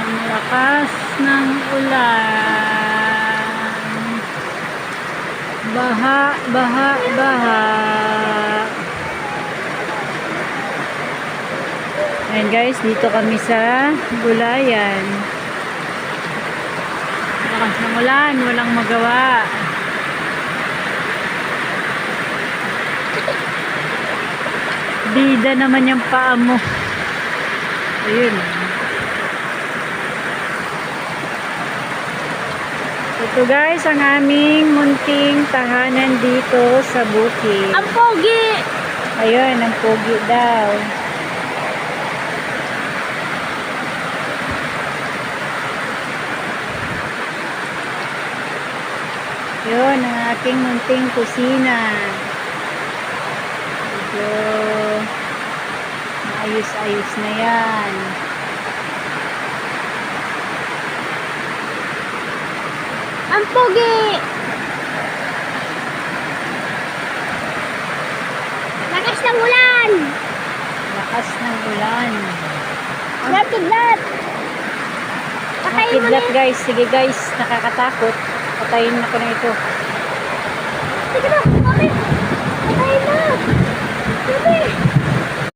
Ang lakas ng ulan. Baha, baha, baha. Ayan guys, dito kami sa gulayan. Lakas ng ulan, walang magawa. Bida naman yung paa mo. Ayun. Ito guys, ang aming munting tahanan dito sa bukid. Ang pogi! Ayun, ang pogi daw. Yun, ang aking munting kusina. Medyo maayos-ayos na yan. Ang pogi! Lakas ng ulan! Lakas ng ulan. Kidlat! Patayin mo Kidlat na. guys. Sige guys, nakakatakot. Patayin na ko na ito. Sige na, mami! Patayin na! Mami!